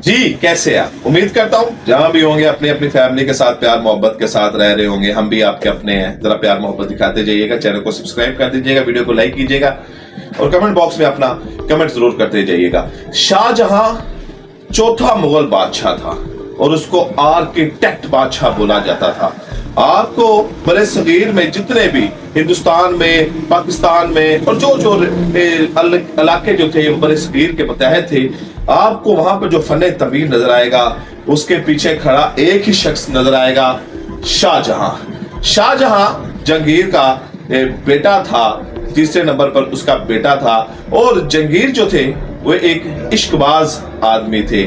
जी कैसे आप? उम्मीद करता हूँ जहां भी होंगे अपनी अपनी फैमिली के साथ प्यार मोहब्बत के साथ रह रहे होंगे। हम भी आपके अपने हैं, जरा प्यार मोहब्बत दिखाते जाइएगा। चैनल को सब्सक्राइब कर दीजिएगा, वीडियो को लाइक कीजिएगा और कमेंट बॉक्स में अपना कमेंट जरूर करते जाइएगा। शाहजहां चौथा मुगल बादशाह था और उसको आर्किटेक्ट बादशाह बोला जाता था। आपको बड़े सगीर में जितने भी हिंदुस्तान में, पाकिस्तान में और जो इलाके जो थे वो बड़े सगीर के मुतहद थे, आपको वहां पर जो फन तमीर नजर आएगा उसके पीछे खड़ा एक ही शख्स नजर आएगा, शाहजहां। शाहजहां जहांगीर का बेटा था, तीसरे नंबर पर उसका बेटा था। और जहांगीर जो थे वो एक इश्कबाज आदमी थे।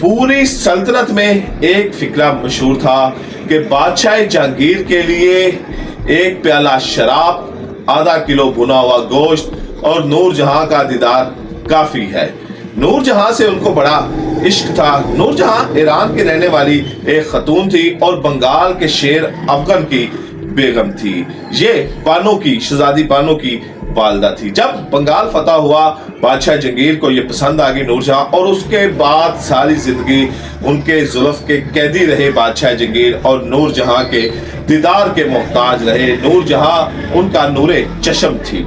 पूरी सल्तनत में एक फिक्रा मशहूर था कि बादशाह जहांगीर के लिए एक प्याला शराब, आधा किलो भुना हुआ गोश्त और नूरजहां का दीदार काफी है। नूरजहां से उनको बड़ा इश्क था। नूरजहां ईरान की रहने वाली एक खतून थी और बंगाल के शेर अफगन की बेगम थी। ये बानो की, शहजादी बानो की वालदा थी। जब बंगाल फतह हुआ, बादशाह जहांगीर को ये पसंद आ गई नूरजहां, और उसके बाद सारी जिंदगी उनके जुल्फ के कैदी रहे बादशाह जहांगीर और नूरजहां के दीदार के मोहताज रहे। नूरजहां उनका नूरे चश्म थी।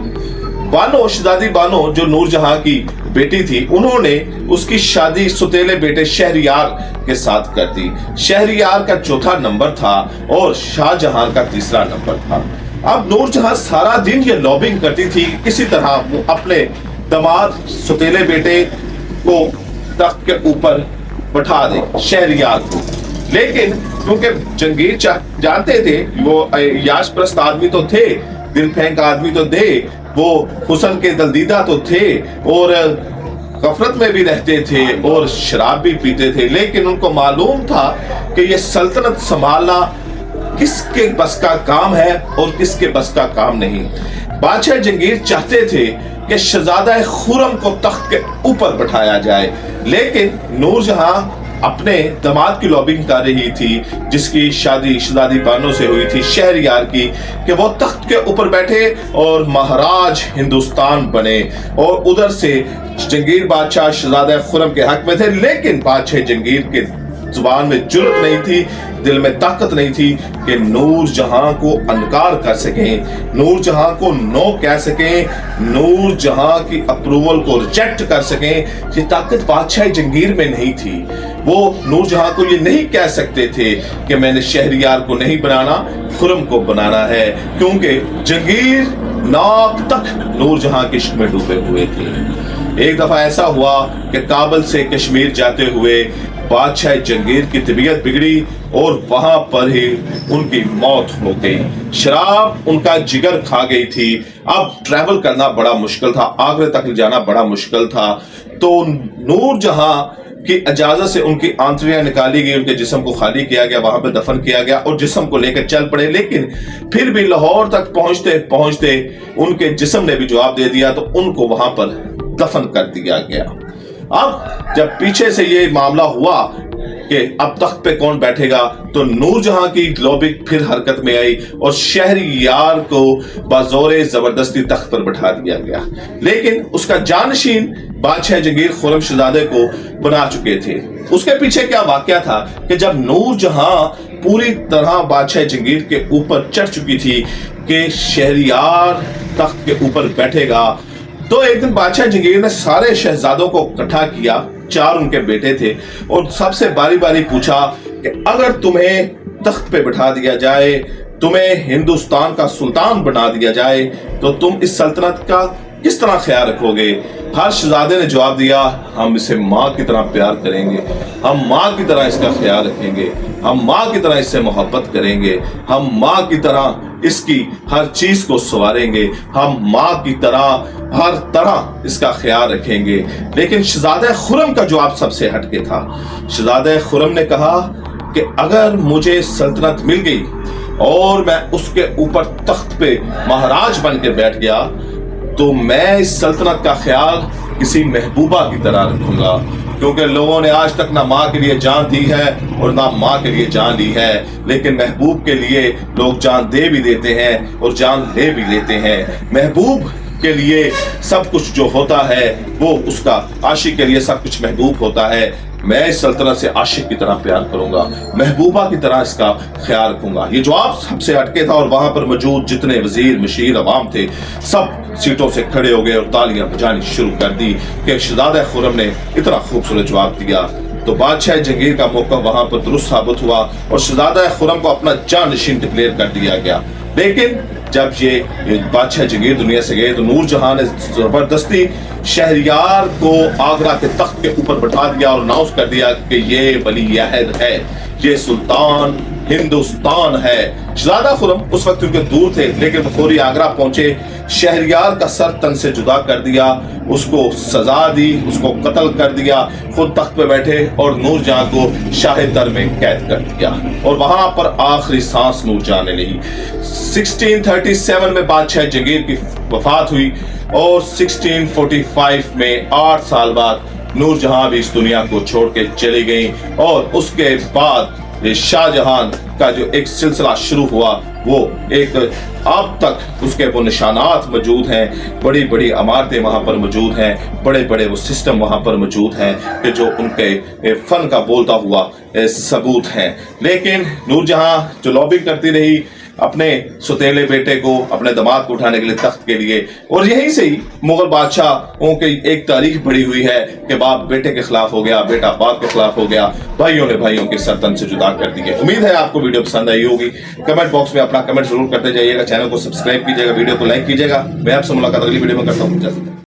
बानो, शहजादी बानो जो नूरजहां की बेटी थी, उन्होंने उसकी शादी सुतेले बेटे शहरयार के साथ कर दी। शहरयार का चौथा नंबर था और शाहजहां का तीसरा नंबर था। अब नूरजहां सारा दिन ये लॉबिंग करती थी किसी तरह वो अपने दामाद सुतेले बेटे को तख्त के ऊपर बैठा दे, शहरयार को। लेकिन क्योंकि जहांगीर जानते थे वो याश परस्त आदमी तो थे, दिल फेंक आदमी तो थे, वो हुस्न के दलदीदा तो थे और गफलत में भी रहते थे और शराब भी पीते थे। लेकिन उनको मालूम था कि ये सल्तनत संभालना किसके बस का काम है और किसके बस का काम नहीं। बादशाह जहांगीर चाहते थे कि शहजादा खुर्रम को तख्त के ऊपर बैठाया जाए, लेकिन नूरजहां अपने दामाद की लॉबिंग कर रही थी, जिसकी शादी शहजादी बानो से हुई थी, शहरयार की, कि वो तख्त के ऊपर बैठे और महाराज हिंदुस्तान बने। और उधर से जहांगीर बादशाह शहजादा खुर्रम के हक में थे, लेकिन बादशाह जहांगीर के जुबान में जुर्रत नहीं थी, दिल में ताकत नहीं थी कि नूरजहां को इनकार कर सकें, नूरजहां को नो कह सकें, नूरजहां की अप्रूवल को रिजेक्ट कर सकें। ये ताकत बादशाह जहांगीर में नहीं थी। वो नूरजहां को ये नहीं कह सकते थे कि मैंने शहरयार को नहीं बनाना, खुर्रम को बनाना है, क्योंकि जहांगीर नाक तक नूरजहां के इश्क में डूबे हुए थे। एक दफा ऐसा हुआ कि काबुल से कश्मीर जाते हुए बादशाह जहांगीर की तबीयत बिगड़ी और वहां पर ही उनकी मौत हो गई। शराब उनका जिगर खा गई थी। अब ट्रैवल करना बड़ा मुश्किल था, आगरे तक जाना बड़ा मुश्किल था। तो नूरजहां की इजाजत से उनकी आंतड़ियां निकाली गई, उनके जिस्म को खाली किया गया, वहां पर दफन किया गया और जिस्म को लेकर चल पड़े। लेकिन फिर भी लाहौर तक पहुंचते पहुंचते उनके जिस्म ने भी जवाब दे दिया, तो उनको वहां पर दफन कर दिया गया। अब जब पीछे से ये मामला हुआ कि अब तख्त पे कौन बैठेगा, तो नूरजहां की लॉबिंग फिर हरकत में आई और शहरयार को बाज़ोरे जबरदस्ती तख्त पर बैठा दिया गया। लेकिन उसका जानशीन बादशाह जहांगीर खुर्रम शहजादे को बना चुके थे। उसके पीछे क्या वाकया था कि जब नूरजहां पूरी तरह बादशाह जहांगीर के ऊपर चढ़ चुकी थी कि शहरयार तख्त के ऊपर बैठेगा, तो एक दिन बादशाह जहांगीर ने सारे शहजादों को इकट्ठा किया, 4 उनके बेटे थे, और सबसे बारी बारी पूछा कि अगर तुम्हें तख्त पे बैठा दिया जाए, तुम्हें हिंदुस्तान का सुल्तान बना दिया जाए, तो तुम इस सल्तनत का किस तरह ख्याल रखोगे। हर शहजादे ने जवाब दिया, हम इसे माँ की तरह प्यार करेंगे, हम माँ की तरह इसका ख्याल रखेंगे, हम माँ की तरह इससे मोहब्बत करेंगे, हम माँ की तरह इसकी हर चीज को संवारेंगे, हम माँ की तरह हर तरह इसका ख्याल रखेंगे। लेकिन शहजादा खुर्रम का जवाब सबसे हटके था। शहजादा खुर्रम ने कहा कि अगर मुझे सल्तनत मिल गई और मैं उसके ऊपर तख्त पे महाराज बन के बैठ गया, तो मैं इस सल्तनत का ख्याल किसी महबूबा की तरह रखूंगा, क्योंकि लोगों ने आज तक ना माँ के लिए जान दी है और ना माँ के लिए जान ली है, लेकिन महबूब के लिए लोग जान दे भी देते हैं और जान ले भी लेते हैं। महबूब के लिए सब कुछ जो होता है वो उसका आशिक के लिए सब कुछ महबूब होता है। मैं इस सल्तनत से आशिक की तरह प्यार करूंगा, महबूबा की तरह इसका ख्याल रखूंगा। ये जवाब सबसे हटके था और वहां पर मौजूद जितने वजीर, मशीर, अवाम थे, सब सीटों से खड़े हो गए और तालियां बजानी शुरू कर दी कि शहजादा खुर्रम ने इतना खूबसूरत जवाब दिया। तो बादशाह जहांगीर का मौका वहां पर दुरुस्त साबित हुआ और शहजादा खुर्रम को अपना जानशीन डिक्लेयर कर दिया गया। लेकिन जब ये बादशाह जहांगीर दुनिया से गए तो नूरजहां ने जबरदस्ती शहरयार को आगरा के तख्त के ऊपर बैठा दिया और अनाउंस कर दिया कि ये वली अहद है, ये सुल्तान हिंदुस्तान है। शहजादा खुर्रम उस वक्त क्योंकि दूर थे, लेकिन फौरी आगरा पहुंचे, शहरयार का सर तन से जुदा कर दिया, उसको सजा दी, उसको कत्ल कर दिया, खुद तख्त पे बैठे और नूरजहां को शाही दर में कैद कर दिया और वहां पर आखिरी सांस नूरजहां ने ली। 1637 में बादशाह जहांगीर की वफात हुई और 1645 में 8 साल बाद नूरजहां भी इस दुनिया को छोड़ के चली गई और उसके बाद शाहजहां का जो एक सिलसिला शुरू हुआ वो एक अब तक उसके वो निशानात मौजूद हैं, बड़ी बड़ी इमारतें वहां पर मौजूद हैं, बड़े बड़े वो सिस्टम वहां पर मौजूद हैं कि जो उनके फन का बोलता हुआ सबूत हैं। लेकिन नूरजहां जो लॉबिंग करती रही अपने सुतेले बेटे को, अपने दामाद को उठाने के लिए तख्त के लिए, और यहीं से ही मुगल बादशाहों की एक तारीख बढ़ी हुई है कि बाप बेटे के खिलाफ हो गया, बेटा बाप के खिलाफ हो गया, भाइयों ने भाइयों के सरतन से जुदा कर दिए। उम्मीद है आपको वीडियो पसंद आई होगी। कमेंट बॉक्स में अपना कमेंट जरूर करते जाइएगा, चैनल को सब्सक्राइब कीजिएगा, वीडियो को लाइक कीजिएगा। मैं आपसे मुलाकात अगली वीडियो में करता हूँ।